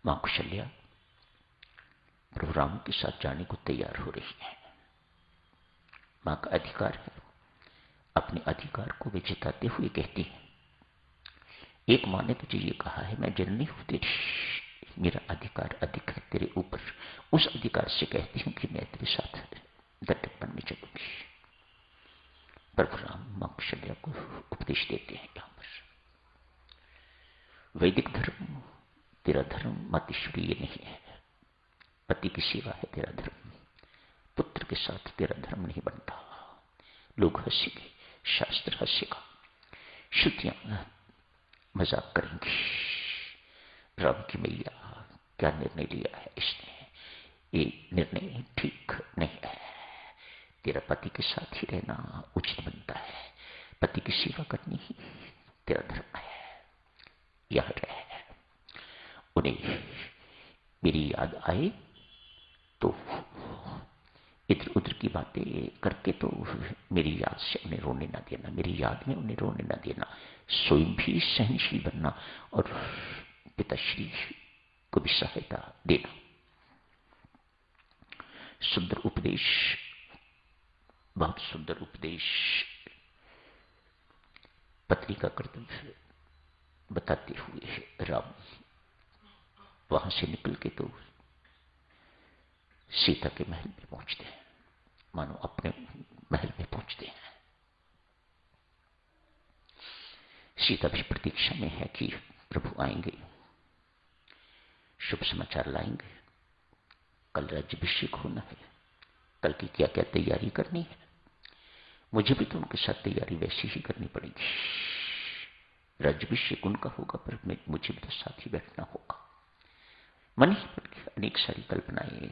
मां कौशल्या प्रभु राम के साथ जाने को तैयार हो रही है। मां का अधिकार है, अपने अधिकार को वे जताते हुए कहती है, एक मां ने तुझे ये कहा है, मैं जननी हूं तेरी, मेरा अधिकार अधिक है तेरे ऊपर। उस अधिकार से कहती हूं कि मैं तेरे साथ दत्तक बनने चलूंगी। प्रभु राम मां कौशल्या को उपदेश देते हैं। यहां पर वैदिक धर्म तेरा धर्म मातेश्वरी ये नहीं है। पति की सेवा है तेरा धर्म, पुत्र के साथ तेरा धर्म नहीं बनता। लोग हंसेंगे, शास्त्र हंसेगा, श्रुतियां मजाक करेंगी। राम की मैया क्या निर्णय लिया है इसने, ये निर्णय ठीक नहीं है। तेरा पति के साथ ही रहना उचित बनता है, पति की सेवा करनी ही तेरा धर्म है। यह रहे उन्हें मेरी याद आए तो इधर उधर की बातें करके तो मेरी याद से उन्हें रोने ना देना, मेरी याद में उन्हें रोने ना देना। स्वयं भी सहनशील बनना और पिताश्री को भी सहायता देना। सुंदर उपदेश, बहुत सुंदर उपदेश पत्नी का कर्तव्य बताते हुए राम वहां से निकल के तो सीता के महल में पहुंचते हैं, मानो अपने महल में पहुंचते हैं। सीता भी प्रतीक्षा में है कि प्रभु आएंगे, शुभ समाचार लाएंगे, कल राज्याभिषेक होना है, कल की क्या क्या तैयारी करनी है। मुझे भी तो उनके साथ तैयारी वैसी ही करनी पड़ेगी। राज्याभिषेक उनका होगा पर मुझे भी तो साथ ही बैठना होगा। मन ही मन की अनेक सारी कल्पनाएं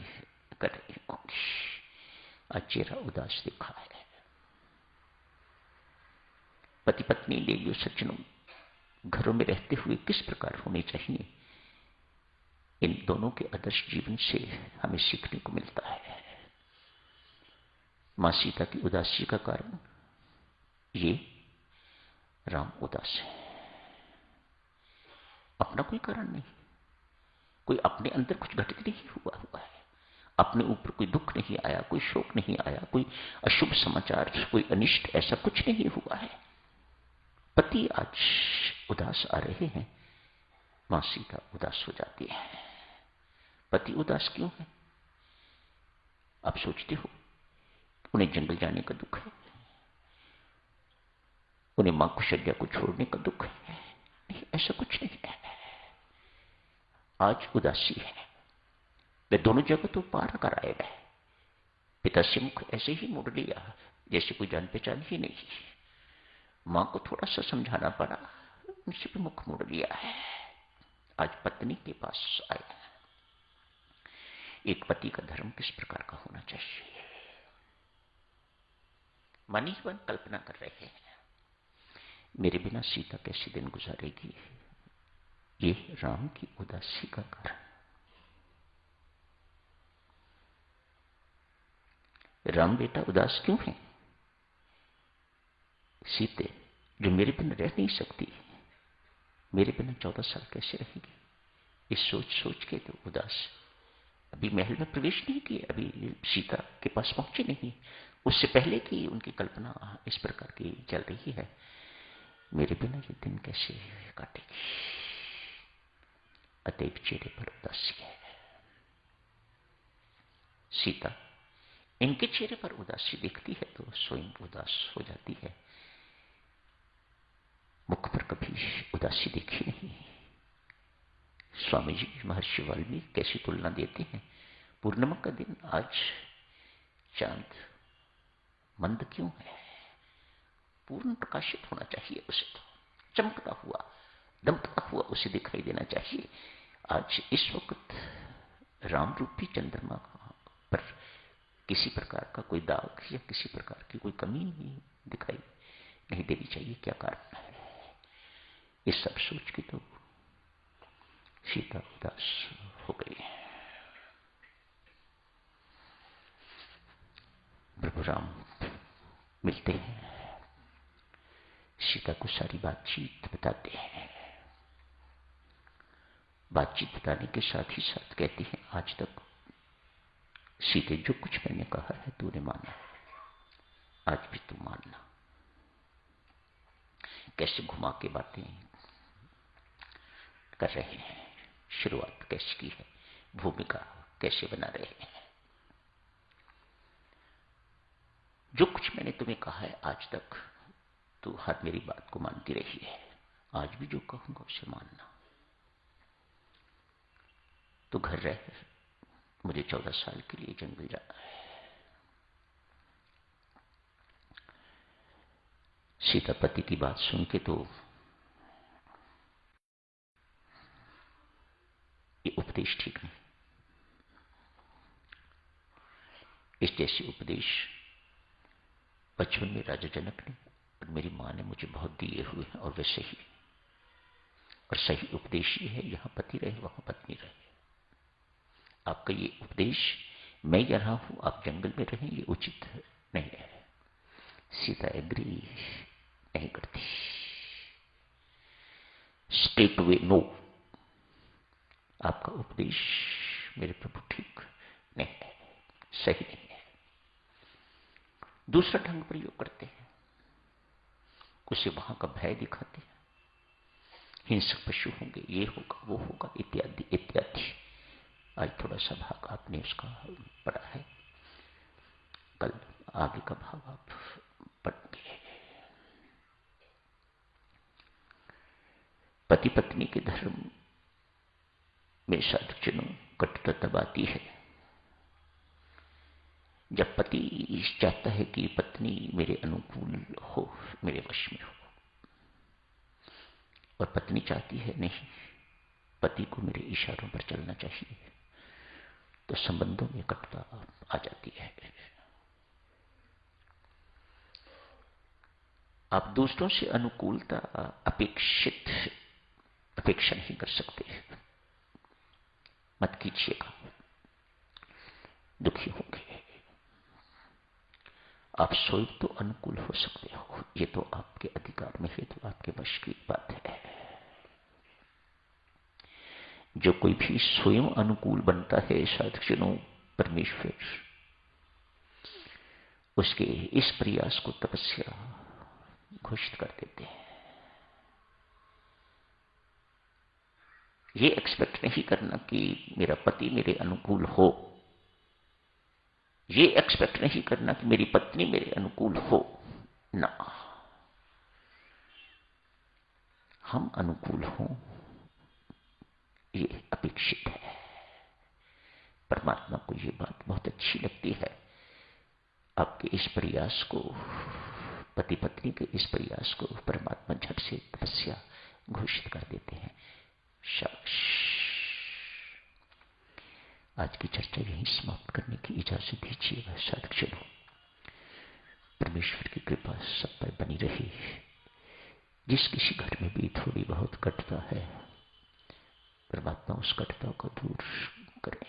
कर रही होंगी। आज चेहरा उदास देखा है। पति पत्नी लेवियों सज्जनों घरों में रहते हुए किस प्रकार होने चाहिए, इन दोनों के आदर्श जीवन से हमें सीखने को मिलता है। मां सीता की उदासी का कारण ये राम उदास है, अपना कोई कारण नहीं, कोई अपने अंदर कुछ घटित नहीं हुआ है, अपने ऊपर कोई दुख नहीं आया, कोई शोक नहीं आया, कोई अशुभ समाचार, कोई अनिष्ट ऐसा कुछ नहीं हुआ है। पति आज उदास आ रहे हैं, मां सीता उदास हो जाती है। पति उदास क्यों है? आप सोचते हो उन्हें जंगल जाने का दुख है, उन्हें मां कौशल्या को छोड़ने का दुख है? नहीं, ऐसा कुछ नहीं है। आज उदासी है, वे दोनों जगह तो पार कर आए गए। पिता से मुख ऐसे ही मोड़ लिया जैसे कोई जान पहचान ही नहीं। मां को थोड़ा सा समझाना पड़ा, उनसे भी मुख मोड़ लिया है। आज पत्नी के पास आया। एक पति का धर्म किस प्रकार का होना चाहिए? मन ही मन कल्पना कर रहे हैं, मेरे बिना सीता कैसे दिन गुजारेगी? ये राम की उदासी का कारण। राम बेटा उदास क्यों है? सीते जो मेरे बिना रह नहीं सकती, मेरे बिना 14 साल कैसे रहेगी? इस सोच सोच के तो उदास। अभी महल में प्रवेश नहीं किए, अभी सीता के पास पहुंचे नहीं, उससे पहले की उनकी कल्पना इस प्रकार की चल रही है, मेरे बिना ये दिन कैसे काटेगी? अतएव चेहरे पर उदासी है। सीता इनके चेहरे पर उदासी दिखती है तो स्वयं उदास हो जाती है। मुख पर कभी उदासी देखी नहीं। स्वामी जी महर्षि वाल्मीकि कैसी तुलना देते हैं, पूर्णिमा का दिन आज चांद मंद क्यों है? पूर्ण प्रकाशित होना चाहिए, उसे तो चमकता हुआ दमकता हुआ उसे दिखाई देना चाहिए। आज इस वक्त राम रूपी चंद्रमा पर किसी प्रकार का कोई दाग या किसी प्रकार की कोई कमी दिखाई नहीं देनी चाहिए। क्या कारण है? ये सब सोच के तो सीता उदास हो गई। प्रभु राम मिलते हैं, सीता को सारी बातचीत बताते हैं। बातचीत बताने के साथ ही साथ कहती हैं, आज तक सीते जो कुछ मैंने कहा है तूने माना, आज भी तू मानना। कैसे घुमा के बातें कर रहे हैं, शुरुआत कैसे की है, भूमिका कैसे बना रहे हैं। जो कुछ मैंने तुम्हें कहा है आज तक, तू हर मेरी बात को मानती रही है, आज भी जो कहूंगा उसे मानना। तो घर रह, मुझे 14 साल के लिए जंगल जाना है। सीतापति की बात सुन के तो ये उपदेश ठीक नहीं। इस जैसे उपदेश बचपन में राजा जनक ने और मेरी मां ने मुझे बहुत दिए हुए हैं, और वे सही और सही उपदेश ये है, यहां पति रहे वहां पत्नी रहे। आपका ये उपदेश, मैं यहां हूं आप जंगल में रहें, ये उचित नहीं है। सीता एग्री नहीं करती, स्ट्रेट वे नो। आपका उपदेश मेरे प्रभु ठीक नहीं है, सही नहीं है। दूसरा ढंग प्रयोग करते हैं, उसे वहां का भय दिखाते हैं, हिंसक पशु होंगे, ये होगा वो होगा, इत्यादि इत्यादि। आज थोड़ा सा भाग आपने उसका पढ़ा है, कल आगे का भाग आप पढ़ेंगे। पति पत्नी के धर्म में साधुजनों कटुता तब आती है जब पति चाहता है कि पत्नी मेरे अनुकूल हो, मेरे वश में हो, और पत्नी चाहती है नहीं, पति को मेरे इशारों पर चलना चाहिए। तो संबंधों में कटुता आ जाती है। आप दूसरों से अनुकूलता अपेक्षा नहीं कर सकते, मत कीजिएगा, दुखी होंगे। आप स्वयं तो अनुकूल हो सकते हो, ये तो आपके अधिकार में है, तो आपके वश की बात है। जो कोई भी स्वयं अनुकूल बनता है साधुजनों, परमेश्वर उसके इस प्रयास को तपस्या घोषित कर देते हैं। ये एक्सपेक्ट नहीं करना कि मेरा पति मेरे अनुकूल हो, ये एक्सपेक्ट नहीं करना कि मेरी पत्नी मेरे अनुकूल हो ना, हम अनुकूल हों ये अपेक्षित है। परमात्मा को ये बात बहुत अच्छी लगती है, आपके इस प्रयास को, पति पत्नी के इस प्रयास को परमात्मा झट से तपस्या घोषित कर देते हैं। शाबाश। आज की चर्चा यहीं समाप्त करने की इजाजत दीजिएगा साधुजनों। परमेश्वर की कृपा सब पर बनी रही। जिस किसी घर में भी थोड़ी बहुत कटुता है, परमात्मा उस कटुता को दूर करे।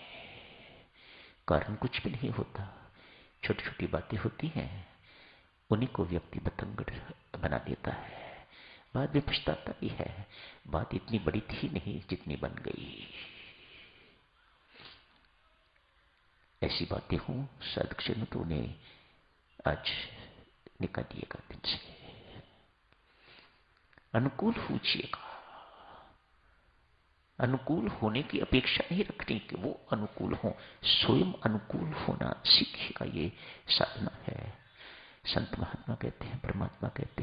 कारण कुछ भी नहीं होता, छोटी छोटी बातें होती हैं, उन्हीं को व्यक्ति बतंगड़ बना देता है, बाद में पछताता भी है, बात इतनी बड़ी थी नहीं जितनी बन गई। ऐसी बातें हों साधुजनों तो उन्हें आज निकालिएगा दिन से, अनुकूल होइएगा। अनुकूल होने की अपेक्षा नहीं रखनी कि वो अनुकूल हो, स्वयं अनुकूल होना सीखिएगा। ये साधना है। संत महात्मा कहते हैं, परमात्मा कहते